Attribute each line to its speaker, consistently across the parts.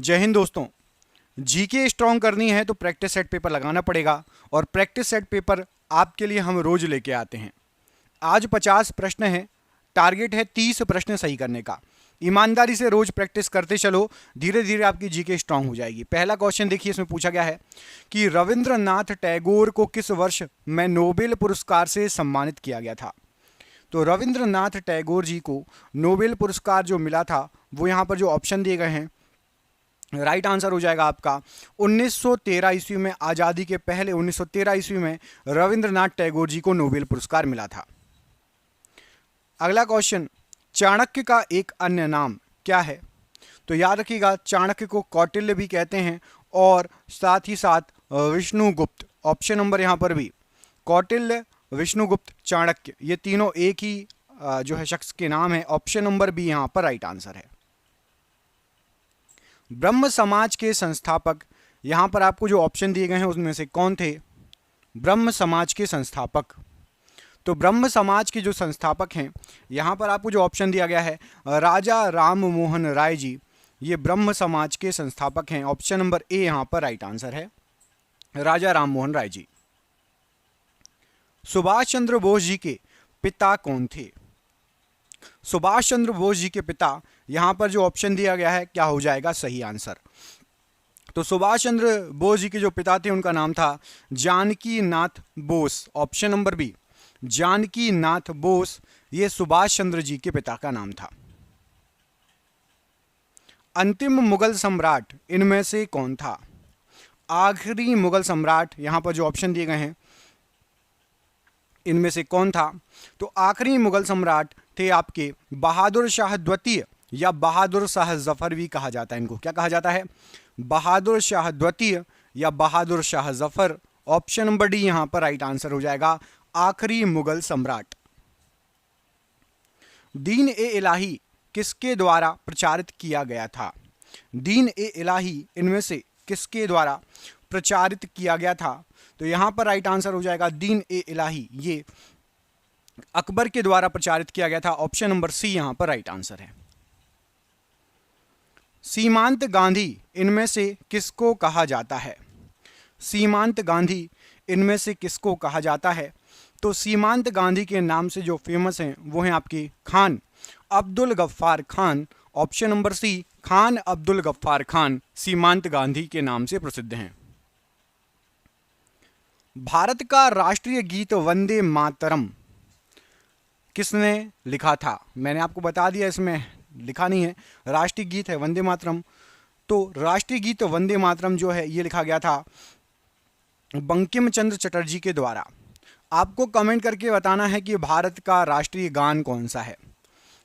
Speaker 1: जय हिंद दोस्तों। GK strong करनी है तो प्रैक्टिस सेट पेपर लगाना पड़ेगा और प्रैक्टिस सेट पेपर आपके लिए हम रोज लेके आते हैं। आज 50 प्रश्न हैं, टारगेट है 30 प्रश्न सही करने का। ईमानदारी से रोज प्रैक्टिस करते चलो, धीरे धीरे आपकी जीके स्ट्रांग हो जाएगी। पहला क्वेश्चन देखिए, इसमें पूछा गया है कि रविंद्रनाथ टैगोर को किस वर्ष में नोबेल पुरस्कार से सम्मानित किया गया था। तो रविंद्रनाथ टैगोर जी को नोबेल पुरस्कार जो मिला था वो यहाँ पर जो ऑप्शन दिए गए हैं, राइट आंसर हो जाएगा आपका 1913 ईस्वी में। आज़ादी के पहले 1913 ईस्वी में रविंद्रनाथ टैगोर जी को नोबेल पुरस्कार मिला था। अगला क्वेश्चन, चाणक्य का एक अन्य नाम क्या है। तो याद रखिएगा, चाणक्य को कौटिल्य भी कहते हैं और साथ ही साथ विष्णुगुप्त। ऑप्शन नंबर यहाँ पर भी कौटिल्य, विष्णुगुप्त, चाणक्य, ये तीनों एक ही जो है शख्स के नाम है। ऑप्शन नंबर बी यहाँ पर राइट आंसर है। ब्रह्म समाज के संस्थापक, यहाँ पर आपको जो ऑप्शन दिए गए हैं उसमें से कौन थे। ब्रह्म समाज के संस्थापक, तो ब्रह्म समाज के जो संस्थापक हैं यहाँ पर आपको जो ऑप्शन दिया गया है राजा राम मोहन राय जी, ये ब्रह्म समाज के संस्थापक हैं। ऑप्शन नंबर ए यहाँ पर राइट आंसर है, राजा राम मोहन राय जी। सुभाष चंद्र बोस जी के पिता कौन थे। सुभाष चंद्र बोस जी के पिता, यहाँ पर जो ऑप्शन दिया गया है क्या हो जाएगा सही आंसर। तो सुभाष चंद्र बोस जी के जो पिता थे उनका नाम था Janaki Nath Bose. Option number B Janaki Nath Bose, ये सुभाष चंद्र जी के पिता का नाम था। अंतिम मुगल सम्राट इनमें से कौन था। आखिरी मुगल सम्राट, यहां पर जो ऑप्शन दिए गए हैं इनमें से कौन था। तो आखिरी मुगल सम्राट थे आपके बहादुर शाह द्वितीय, या बहादुर शाह जफर भी कहा जाता है। इनको क्या कहा जाता है, बहादुर शाह द्वितीय या Bahadur Shah Zafar. Option number D यहां पर राइट आंसर हो जाएगा, आखिरी मुगल सम्राट। दीन ए इलाही किसके द्वारा प्रचारित किया गया था। दीन ए इलाही इनमें से किसके द्वारा प्रचारित किया गया था। तो यहां पर राइट आंसर हो जाएगा दीन ए इलाही, ये अकबर के द्वारा प्रचारित किया गया था। ऑप्शन नंबर सी यहां पर राइट आंसर है। सीमांत गांधी इनमें से किसको कहा जाता है। सीमांत गांधी इनमें से किसको कहा जाता है। तो सीमांत गांधी के नाम से जो फेमस हैं वो हैं आपके Khan Abdul Ghaffar Khan. Option number C, Khan Abdul Ghaffar Khan Seemant Gandhi के नाम से प्रसिद्ध हैं। भारत का राष्ट्रीय गीत वंदे मातरम किसने लिखा था। मैंने आपको बता दिया, इसमें लिखा नहीं है, राष्ट्रीय गीत है वंदे मातरम। तो राष्ट्रीय गीत वंदे मातरम जो है ये लिखा गया था बंकिम चंद्र चटर्जी के द्वारा। आपको कमेंट करके बताना है कि भारत का राष्ट्रीय गान कौन सा है।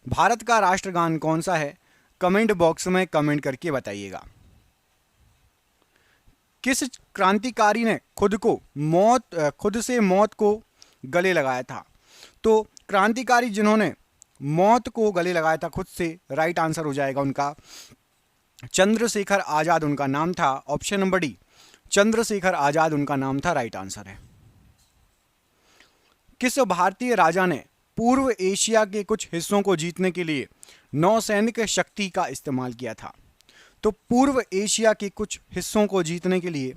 Speaker 1: भारत का राष्ट्रगान कौन सा है, कमेंट बॉक्स में कमेंट करके बताइएगा। किस क्रांतिकारी ने खुद से मौत को गले लगाया था। तो क्रांतिकारी जिन्होंने मौत को गले लगाया था खुद से, राइट आंसर हो जाएगा उनका चंद्रशेखर आजाद उनका नाम था। Option number D, Chandrashekhar Azad उनका नाम था, राइट आंसर है। किस भारतीय राजा ने पूर्व एशिया के कुछ हिस्सों को जीतने के लिए नौसैनिक शक्ति का इस्तेमाल किया था। तो पूर्व एशिया के कुछ हिस्सों को जीतने के लिए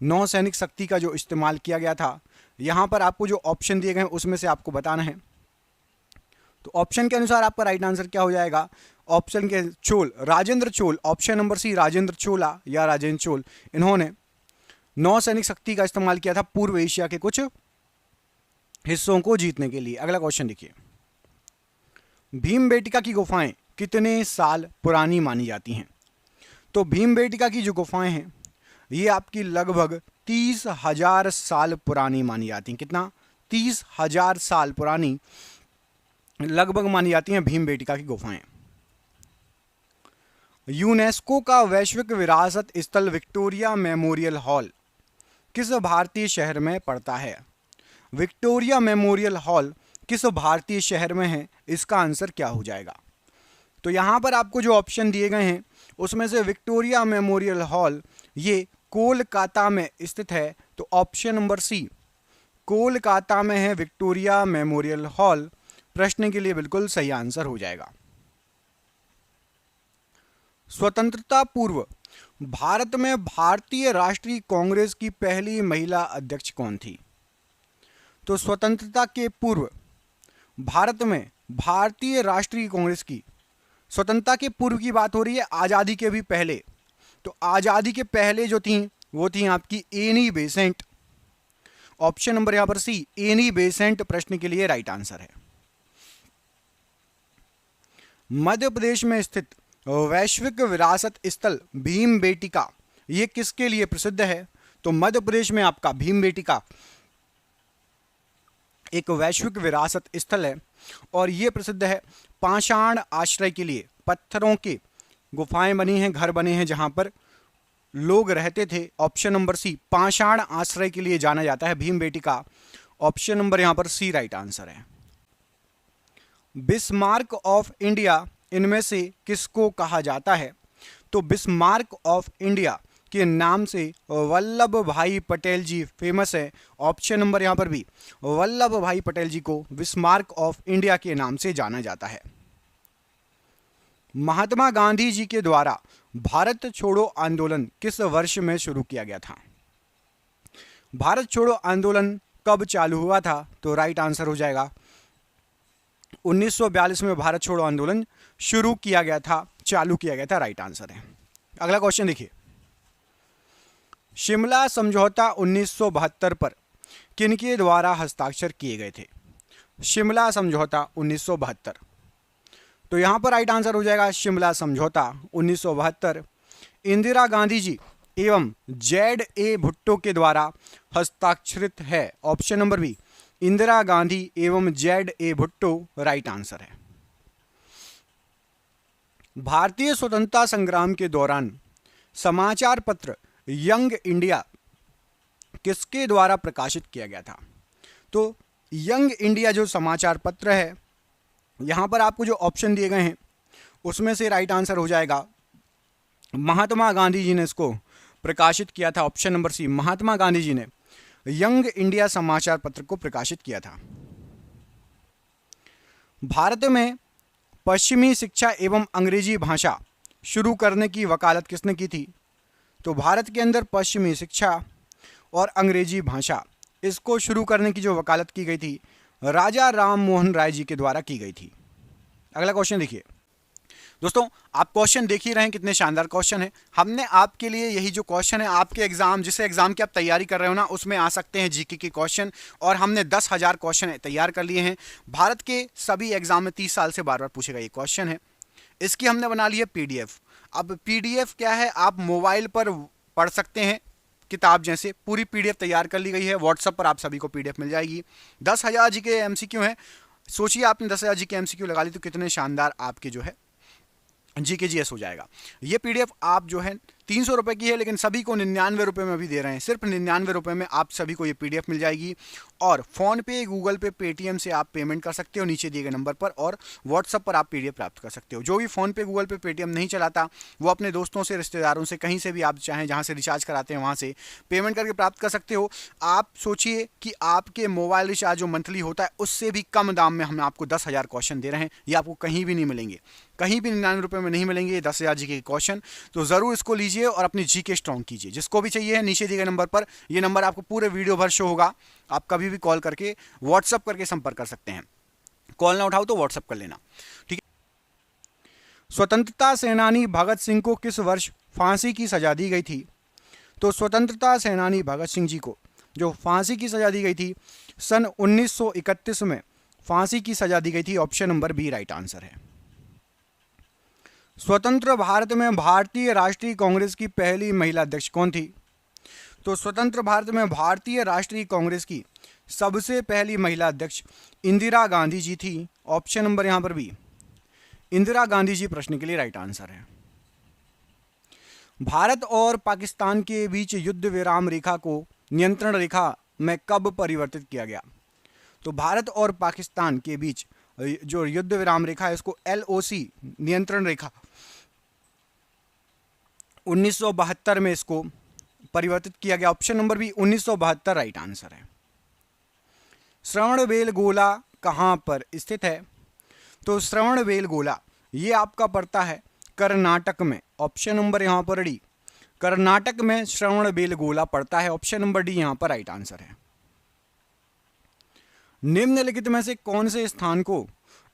Speaker 1: नौसैनिक शक्ति का जो इस्तेमाल किया गया था, यहां पर आपको जो ऑप्शन दिए गए हैं उसमें से आपको बताना है। तो ऑप्शन के अनुसार आपका राइट आंसर क्या हो जाएगा। ऑप्शन के Chola, Rajendra Chola. Option number C, Rajendra Chola या राजेंद्र चोल, इन्होंने नौसैनिक शक्ति का इस्तेमाल किया था पूर्व एशिया के कुछ हिस्सों को जीतने के लिए। अगला क्वेश्चन देखिए, भीमबेटका की गुफाएं कितने साल पुरानी मानी जाती हैं। तो भीमबेटका की जो गुफाएं हैं ये आपकी लगभग 30,000 साल पुरानी मानी जाती हैं। कितना, 30,000 साल पुरानी लगभग मानी जाती हैं भीमबेटका की गुफाएं। यूनेस्को का वैश्विक विरासत स्थल विक्टोरिया मेमोरियल हॉल किस भारतीय शहर में पड़ता है। विक्टोरिया मेमोरियल हॉल किस भारतीय शहर में है, इसका आंसर क्या हो जाएगा। तो यहां पर आपको जो ऑप्शन दिए गए हैं उसमें से विक्टोरिया मेमोरियल हॉल ये कोलकाता में स्थित है। तो ऑप्शन नंबर सी, कोलकाता में है विक्टोरिया मेमोरियल हॉल, प्रश्न के लिए बिल्कुल सही आंसर हो जाएगा। स्वतंत्रता पूर्व भारत में भारतीय राष्ट्रीय कांग्रेस की पहली महिला अध्यक्ष कौन थी? तो स्वतंत्रता के पूर्व भारत में भारतीय राष्ट्रीय कांग्रेस की, स्वतंत्रता के पूर्व की बात हो रही है, आज़ादी के भी पहले। तो आज़ादी के पहले जो थी वो थी आपकी एनी बेसेंट। ऑप्शन नंबर यहां पर सी, एनी बेसेंट प्रश्न के लिए राइट आंसर है। मध्य प्रदेश में स्थित वैश्विक विरासत स्थल भीमबेटका ये किसके लिए प्रसिद्ध है? तो मध्य प्रदेश में आपका भीमबेटका एक वैश्विक विरासत स्थल है और यह प्रसिद्ध है पाषाण आश्रय के लिए। पत्थरों के गुफाएं बनी हैं, घर बने हैं जहां पर लोग रहते थे। ऑप्शन नंबर सी, पाषाण आश्रय के लिए जाना जाता है भीमबेटका। ऑप्शन नंबर यहां पर सी राइट आंसर है। बिस्मार्क ऑफ इंडिया इनमें से किसको कहा जाता है? तो बिस्मार्क ऑफ इंडिया के नाम से वल्लभ भाई पटेल जी फेमस है। ऑप्शन नंबर यहां पर भी, वल्लभ भाई पटेल जी को बिस्मार्क ऑफ इंडिया के नाम से जाना जाता है। महात्मा गांधी जी के द्वारा भारत छोड़ो आंदोलन किस वर्ष में शुरू किया गया था? भारत छोड़ो आंदोलन कब चालू हुआ था? तो राइट आंसर हो जाएगा 1942 में भारत छोड़ो आंदोलन शुरू किया गया था, चालू किया गया था, राइट आंसर है। अगला क्वेश्चन देखिए, शिमला समझौता 1972 पर किनके द्वारा हस्ताक्षर किए गए थे? शिमला समझौता 1972, तो यहां पर राइट आंसर हो जाएगा शिमला समझौता 1972 इंदिरा गांधी जी एवं Z.A. भुट्टो के द्वारा हस्ताक्षरित है। Option number B, Indira Gandhi एवं Z.A. भुट्टो राइट आंसर है। भारतीय स्वतंत्रता संग्राम के दौरान समाचार पत्र यंग इंडिया किसके द्वारा प्रकाशित किया गया था? तो यंग इंडिया जो समाचार पत्र है, यहां पर आपको जो ऑप्शन दिए गए हैं उसमें से राइट आंसर हो जाएगा महात्मा गांधी जी ने इसको प्रकाशित किया था। ऑप्शन नंबर सी, महात्मा गांधी जी ने यंग इंडिया समाचार पत्र को प्रकाशित किया था। भारत में पश्चिमी शिक्षा एवं अंग्रेजी भाषा शुरू करने की वकालत किसने की थी? तो भारत के अंदर पश्चिमी शिक्षा और अंग्रेजी भाषा इसको शुरू करने की जो वकालत की गई थी राजा राम मोहन राय जी के द्वारा की गई थी। अगला क्वेश्चन देखिए दोस्तों, आप क्वेश्चन देख ही रहे हैं कितने शानदार क्वेश्चन है। हमने आपके लिए यही जो क्वेश्चन है आपके एग्जाम, जिस एग्जाम की आप तैयारी कर रहे हो ना, उसमें आ सकते हैं जीके के क्वेश्चन, और हमने 10,000 क्वेश्चन तैयार कर लिए हैं। भारत के सभी एग्जाम में 30 साल से बार बार पूछेगा ये क्वेश्चन है। इसकी हमने बना ली है PDF। अब PDF क्या है, आप मोबाइल पर पढ़ सकते हैं, किताब जैसे पूरी PDF तैयार कर ली गई है। व्हाट्सएप पर आप सभी को PDF मिल जाएगी। 10,000 जीके MCQ हैं। सोचिए आपने 10,000 जीके MCQ लगा ली तो कितने शानदार आपके जो है जीके GS हो जाएगा। ये PDF आप जो है 300 रुपये की है, लेकिन सभी को 99 रुपये में अभी दे रहे हैं। सिर्फ 99 रुपये में आप सभी को ये PDF मिल जाएगी। और फ़ोन पे, गूगल पे, पेटीएम से आप पेमेंट कर सकते हो नीचे दिए गए नंबर पर, और व्हाट्सअप पर आप PDF प्राप्त कर सकते हो। जो भी फ़ोन पे, गूगल पे, पेटीएम नहीं चलाता वो अपने दोस्तों से, रिश्तेदारों से, कहीं से भी आप चाहें जहाँ से रिचार्ज कराते हैं वहाँ से पेमेंट करके प्राप्त कर सकते हो। आप सोचिए कि आपके मोबाइल रिचार्ज जो मंथली होता है उससे भी कम दाम में हम आपको 10,000 क्वेश्चन दे रहे हैं। ये आपको कहीं भी नहीं मिलेंगे, कहीं भी 99 रुपये में नहीं मिलेंगे ये 10,000 जीके के क्वेश्चन। तो ज़रूर इसको लीजिए और अपनी जीके स्ट्रॉन्ग कीजिए। जिसको भी चाहिए है नीचे दिए गए नंबर पर, ये नंबर आपको पूरे वीडियो भर शो होगा। आप कभी भी कॉल करके, व्हाट्सअप करके संपर्क कर सकते हैं। कॉल ना उठाओ तो व्हाट्सअप कर लेना, ठीक है। स्वतंत्रता सेनानी भगत सिंह को किस वर्ष फांसी की सजा दी गई थी? तो स्वतंत्रता सेनानी भगत सिंह जी को जो फांसी की सजा दी गई थी सन 1931 में फांसी की सजा दी गई थी। Option number B right answer है। स्वतंत्र भारत में भारतीय राष्ट्रीय कांग्रेस की पहली महिला अध्यक्ष कौन थी? तो स्वतंत्र भारत में भारतीय राष्ट्रीय कांग्रेस की सबसे पहली महिला अध्यक्ष इंदिरा गांधी जी थी। ऑप्शन नंबर यहां पर भी इंदिरा गांधी जी प्रश्न के लिए राइट आंसर है। भारत और पाकिस्तान के बीच युद्ध विराम रेखा को नियंत्रण रेखा में कब परिवर्तित किया गया? तो भारत और पाकिस्तान के बीच जो युद्ध विराम रेखा है इसको LOC नियंत्रण रेखा 1972 में इसको परिवर्तित किया गया। Option number B 1972 right answer है। श्रवणबेलगोला कहां पर स्थित है? तो श्रवणबेलगोला ये आपका पड़ता है कर्नाटक में। ऑप्शन नंबर यहां पर डी कर्नाटक में श्रवणबेलगोला पड़ता है। ऑप्शन नंबर डी यहां पर राइट आंसर है। निम्नलिखित में से कौन से स्थान को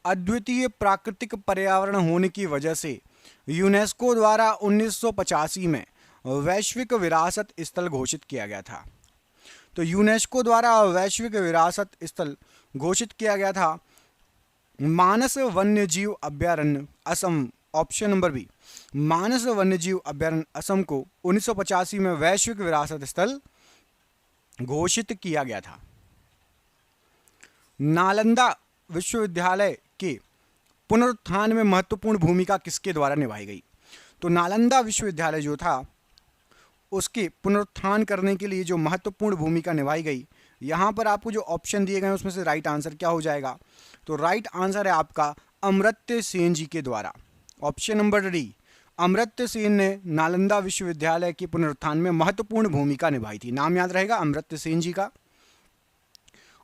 Speaker 1: अद्वितीय प्राकृतिक पर्यावरण होने की वजह से यूनेस्को द्वारा 1985 में वैश्विक विरासत स्थल घोषित किया गया था? तो यूनेस्को द्वारा वैश्विक विरासत स्थल घोषित किया गया था मानस वन्यजीव अभयारण्य असम। ऑप्शन नंबर बी, मानस वन्यजीव अभयारण्य असम को 1985 में वैश्विक विरासत स्थल घोषित किया गया था। नालंदा विश्वविद्यालय के पुनरुत्थान में महत्वपूर्ण भूमिका किसके द्वारा निभाई गई? तो नालंदा विश्वविद्यालय जो था उसके पुनरुत्थान करने के लिए जो महत्वपूर्ण भूमिका निभाई गई, यहाँ पर आपको जो ऑप्शन दिए गए हैं उसमें से राइट आंसर क्या हो जाएगा? तो राइट आंसर है आपका अमर्त्य सेन जी के द्वारा। Option number D, Amartya Sen ने नालंदा विश्वविद्यालय के पुनरुत्थान में महत्वपूर्ण भूमिका निभाई थी। नाम याद रहेगा अमर्त्य सेन जी का।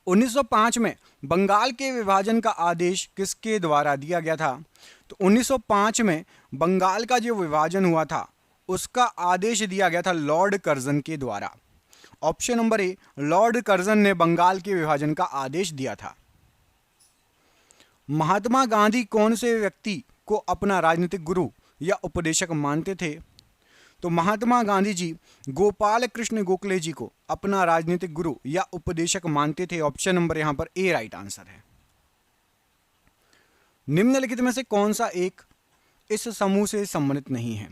Speaker 1: 1905 में बंगाल के विभाजन का आदेश किसके द्वारा दिया गया था? तो 1905 में बंगाल का जो विभाजन हुआ था उसका आदेश दिया गया था लॉर्ड कर्जन के द्वारा। ऑप्शन नंबर ए, लॉर्ड कर्जन ने बंगाल के विभाजन का आदेश दिया था। महात्मा गांधी कौन से व्यक्ति को अपना राजनीतिक गुरु या उपदेशक मानते थे? तो महात्मा गांधी जी गोपाल कृष्ण गोखले जी को अपना राजनीतिक गुरु या उपदेशक मानते थे। ऑप्शन नंबर यहां पर ए राइट आंसर है। निम्नलिखित में से कौन सा एक इस समूह से संबंधित नहीं है?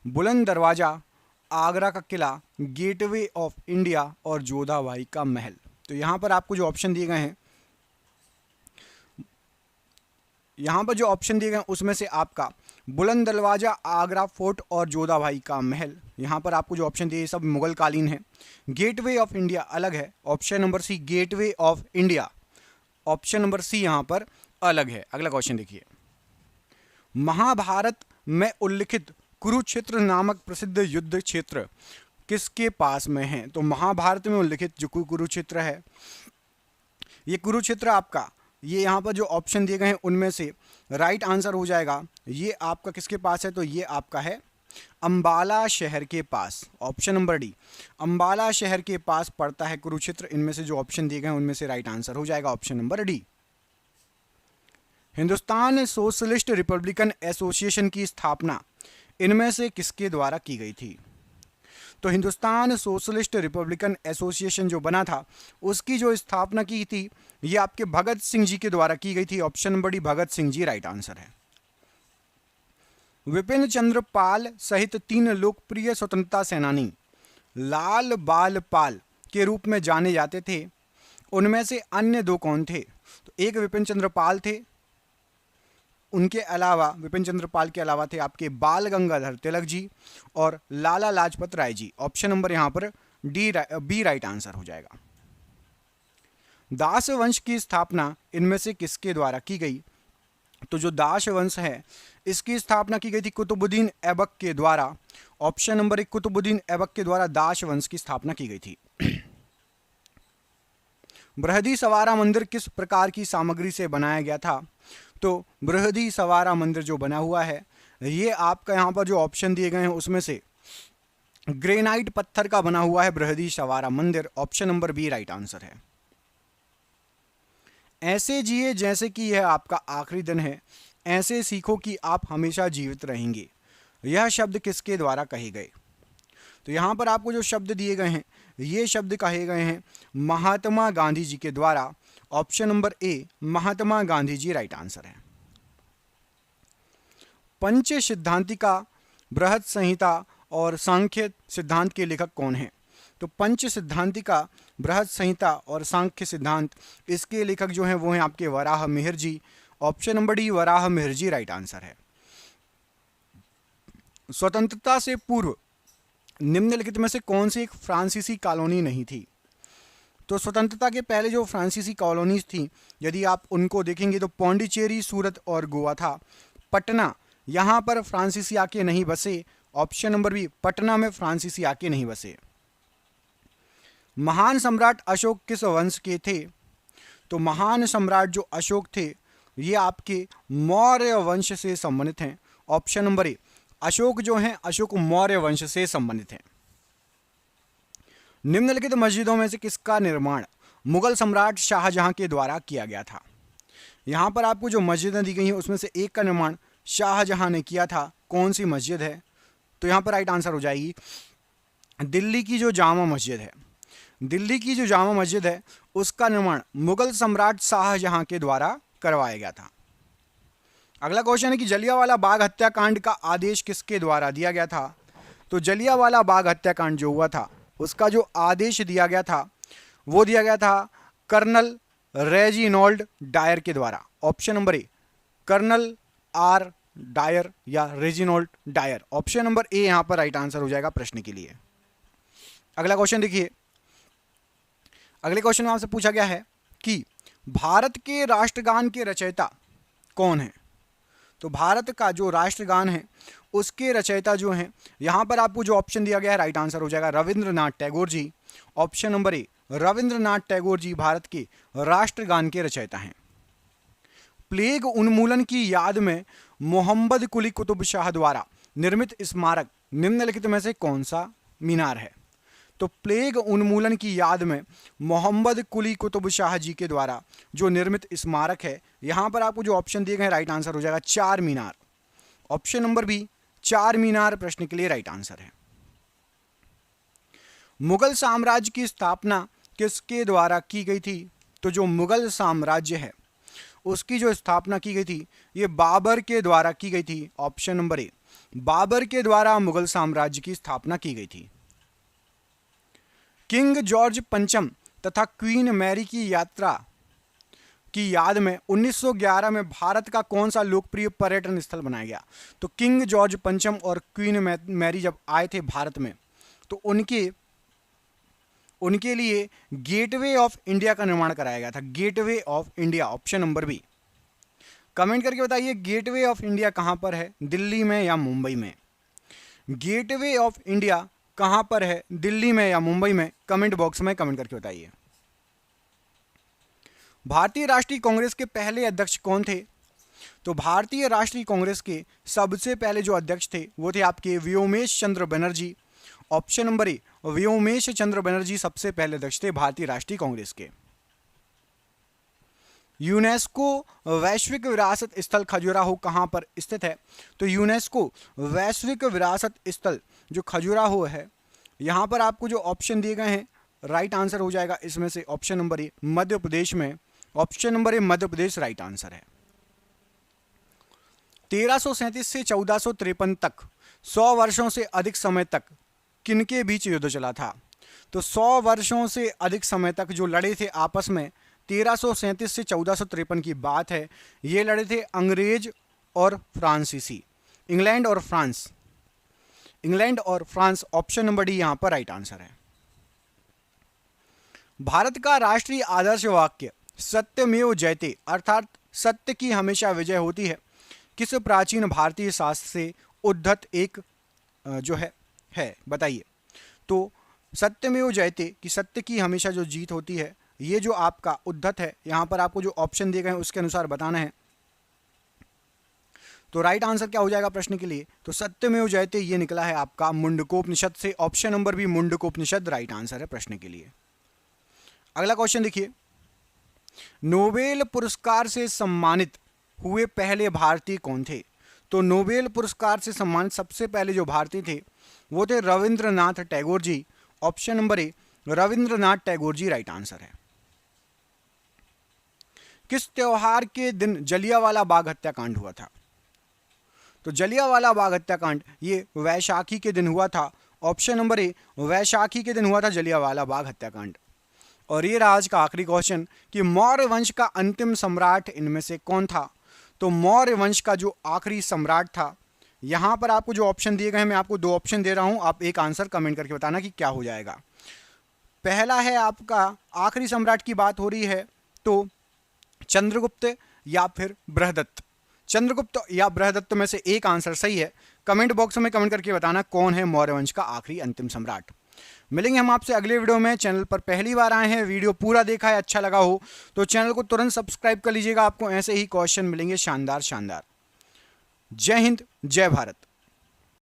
Speaker 1: बुलंद दरवाजा, आगरा का किला, गेटवे ऑफ इंडिया और जोधाबाई का महल। तो यहां पर आपको जो ऑप्शन दिए गए हैं, यहां पर जो ऑप्शन दिए गए हैं उसमें से आपका बुलंद दरवाजा, आगरा फोर्ट और जोधाबाई का महल, यहां पर आपको जो ऑप्शन दिए सब मुगल कालीन है। गेटवे ऑफ इंडिया अलग है। Option number C, gateway of India, option number C यहां पर अलग है। अगला क्वेश्चन देखिए, महाभारत में उल्लिखित कुरुक्षेत्र नामक प्रसिद्ध युद्ध क्षेत्र किसके पास में है? तो महाभारत में उल्लिखित जो कुरुक्षेत्र है, ये कुरुक्षेत्र आपका, ये यहाँ पर जो ऑप्शन दिए गए हैं उनमें से राइट आंसर हो जाएगा। ये आपका किसके पास है? तो ये आपका है अंबाला शहर के पास। ऑप्शन नंबर डी, अंबाला शहर के पास पड़ता है कुरुक्षेत्र। इनमें से जो ऑप्शन दिए गए हैं उनमें से राइट आंसर हो जाएगा option number D. Hindustan socialist Republican association की स्थापना इनमें से किसके द्वारा की गई थी? तो हिंदुस्तान सोशलिस्ट रिपब्लिकन एसोसिएशन जो बना था उसकी जो स्थापना की थी ये आपके भगत सिंह जी के द्वारा की गई थी। Option number D, Bhagat Singh ji right answer है। विपिन चंद्र पाल सहित 3 लोकप्रिय स्वतंत्रता सेनानी लाल बाल पाल के रूप में जाने जाते थे, उनमें से अन्य 2 कौन थे? तो एक विपिन चंद्र पाल थे, उनके अलावा विपिन चंद्र पाल के अलावा थे आपके बाल गंगाधर तिलक जी और लाला लाजपत राय जी। ऑप्शन नंबर यहां पर बी राइट आंसर हो जाएगा। दास वंश की स्थापना इनमें से किसके द्वारा की गई? तो जो दास वंश है इसकी स्थापना की गई थी कुतुबुद्दीन ऐबक के द्वारा। ऑप्शन नंबर 1, कुतुबुद्दीन ऐबक के द्वारा दास वंश की स्थापना की गई थी। बृहदीसवारा मंदिर किस प्रकार की सामग्री से बनाया गया था? तो बृहदीसवारा मंदिर जो बना हुआ है ये आपका यहाँ पर जो ऑप्शन दिए गए हैं उसमें से ग्रेनाइट पत्थर का बना हुआ है बृहदीसवारा मंदिर। Option number B right answer है। ऐसे जिए जैसे कि यह आपका आखिरी दिन है, ऐसे सीखो कि आप हमेशा जीवित रहेंगे, यह शब्द किसके द्वारा कहे गए? तो यहाँ पर आपको जो शब्द दिए गए हैं ये शब्द कहे गए हैं महात्मा गांधी जी के द्वारा। Option number A, Mahatma Gandhi ji right answer है। पंच सिद्धांतिका, बृहद संहिता और सांख्य सिद्धांत के लेखक कौन हैं? तो पंच सिद्धांतिका, बृहद संहिता और सांख्य सिद्धांत इसके लेखक जो हैं वो हैं आपके Varaha Mihira ji. Option number D, Varaha Mihira ji right answer है। स्वतंत्रता से पूर्व निम्नलिखित में से कौन सी एक फ्रांसीसी कॉलोनी नहीं थी? तो स्वतंत्रता के पहले जो फ्रांसीसी कॉलोनीज थी यदि आप उनको देखेंगे तो पौंडीचेरी, सूरत और गोवा था। पटना, यहाँ पर फ्रांसीसी आके नहीं बसे। ऑप्शन नंबर बी, पटना में फ्रांसीसी आके नहीं बसे। महान सम्राट अशोक किस वंश के थे? तो महान सम्राट जो अशोक थे ये आपके मौर्य वंश से संबंधित हैं। ऑप्शन नंबर ए, अशोक जो हैं अशोक मौर्य वंश से संबंधित हैं। निम्नलिखित मस्जिदों में से किसका निर्माण मुगल सम्राट शाहजहां के द्वारा किया गया था? यहां पर आपको जो मस्जिदें दी गई हैं उसमें से एक का निर्माण शाहजहां ने किया था। कौन सी मस्जिद है? तो यहां पर राइट आंसर हो जाएगी दिल्ली की जो जामा मस्जिद है। दिल्ली की जो जामा मस्जिद है उसका निर्माण मुगल सम्राट शाहजहां के द्वारा करवाया गया था। अगला क्वेश्चन है कि जलियांवाला बाग हत्याकांड का आदेश किसके द्वारा दिया गया था? तो जलियांवाला बाग हत्याकांड जो हुआ था उसका जो आदेश दिया गया था वो दिया गया था कर्नल रेजिनॉल्ड डायर के द्वारा। Option number A colonel R Dyer या Reginald Dyer. Option number A यहां पर राइट आंसर हो जाएगा प्रश्न के लिए। अगला क्वेश्चन देखिए, अगले क्वेश्चन में आपसे पूछा गया है कि भारत के राष्ट्रगान के रचयिता कौन है? तो भारत का जो राष्ट्रगान है उसके रचयिता जो हैं, यहां पर आपको जो ऑप्शन दिया गया है राइट आंसर हो जाएगा Rabindranath Tagore ji. Option number A Rabindranath Tagore ji Bharat के राष्ट्रगान के रचयिता हैं। प्लेग उन्मूलन की याद में मोहम्मद कुली कुतुब शाह द्वारा निर्मित स्मारक निम्नलिखित में से कौन सा मीनार है? तो प्लेग उन्मूलन की याद में मोहम्मद कुली कुतुब शाह जी के द्वारा जो निर्मित स्मारक है, यहां पर आपको जो ऑप्शन दिए गए राइट आंसर हो जाएगा चार मीनार। ऑप्शन नंबर बी चार मीनार प्रश्न के लिए राइट आंसर है। मुगल साम्राज्य की स्थापना किसके द्वारा की गई थी? तो जो मुगल साम्राज्य है उसकी जो स्थापना की गई थी ये बाबर के द्वारा की गई थी। ऑप्शन नंबर ए बाबर के द्वारा मुगल साम्राज्य की स्थापना की गई थी। किंग जॉर्ज पंचम तथा क्वीन मैरी की यात्रा की याद में 1911 में भारत का कौन सा लोकप्रिय पर्यटन स्थल बनाया गया? तो किंग जॉर्ज पंचम और क्वीन मैरी जब आए थे भारत में तो उनके लिए गेटवे ऑफ इंडिया का निर्माण कराया गया था। Gateway of India. Option number B. Comment करके बताइए गेटवे ऑफ इंडिया कहां पर है, दिल्ली में या मुंबई में? गेटवे ऑफ इंडिया कहां पर है, दिल्ली में या मुंबई में? कमेंट बॉक्स में कमेंट करके बताइए। भारतीय राष्ट्रीय कांग्रेस के पहले अध्यक्ष कौन थे? तो भारतीय राष्ट्रीय कांग्रेस के सबसे पहले जो अध्यक्ष थे वो थे आपके Womesh Chandra Banerjee. Option number A Womesh Chandra Banerjee सबसे पहले अध्यक्ष थे भारतीय राष्ट्रीय कांग्रेस के। यूनेस्को वैश्विक विरासत स्थल खजुराहो कहां पर स्थित है? तो यूनेस्को वैश्विक विरासत स्थल जो खजुराहो है, यहां पर आपको जो ऑप्शन दिए गए हैं राइट आंसर हो जाएगा इसमें से ऑप्शन नंबर ए मध्य प्रदेश में। ऑप्शन नंबर ए मध्य प्रदेश राइट आंसर है। 1337 से 1453 तक 100 वर्षों से अधिक समय तक किनके बीच युद्ध चला था? तो 100 वर्षों से अधिक समय तक जो लड़े थे आपस में 1337 से 1453 की बात है, ये लड़े थे अंग्रेज और फ्रांसीसी, इंग्लैंड और फ्रांस। इंग्लैंड और फ्रांस। ऑप्शन नंबर डी यहां पर राइट आंसर है। भारत का राष्ट्रीय आदर्श वाक्य सत्यमेव जयते अर्थात सत्य की हमेशा विजय होती है किस प्राचीन भारतीय शास्त्र से उद्धत एक जो है बताइए? तो सत्यमेव जयते कि सत्य की हमेशा जो जीत होती है, ये जो आपका उद्धत है, यहां पर आपको जो ऑप्शन दिए गए हैं उसके अनुसार बताना है। तो राइट आंसर क्या हो जाएगा प्रश्न के लिए? तो सत्यमेव जयते ये निकला है आपका मुंडकोपनिषद से। Option number B Mundakopanishad right answer है प्रश्न के लिए। अगला क्वेश्चन देखिए, नोबेल पुरस्कार से सम्मानित हुए पहले भारतीय कौन थे? तो नोबेल पुरस्कार से सम्मानित सबसे पहले जो भारतीय थे वो थे Rabindranath Tagore ji. Option number A Rabindranath Tagore ji right answer है। किस त्योहार के दिन जलियांवाला बाग हत्याकांड हुआ था? तो जलियांवाला बाग हत्याकांड ये वैशाखी के दिन हुआ था। ऑप्शन नंबर ए वैशाखी के दिन हुआ था जलियांवाला बाग हत्याकांड। और ये रहा आज का आखिरी क्वेश्चन कि मौर्य वंश का अंतिम सम्राट इनमें से कौन था? तो मौर्य वंश का जो आखिरी सम्राट था, यहां पर आपको जो ऑप्शन दिए गए हैं, मैं आपको दो ऑप्शन दे रहा हूं, आप एक आंसर कमेंट करके बताना कि क्या हो जाएगा। पहला है आपका आखिरी सम्राट की बात हो रही है तो चंद्रगुप्त या फिर बृहदत्त। चंद्रगुप्त या बृहदत्त में से एक आंसर सही है। कमेंट बॉक्स में कमेंट करके बताना कौन है मौर्य वंश का आखिरी अंतिम सम्राट। मिलेंगे हम आपसे अगले वीडियो में। चैनल पर पहली बार आए हैं, वीडियो पूरा देखा है, अच्छा लगा हो तो चैनल को तुरंत सब्सक्राइब कर लीजिएगा। आपको ऐसे ही क्वेश्चन मिलेंगे शानदार शानदार। जय हिंद, जय भारत।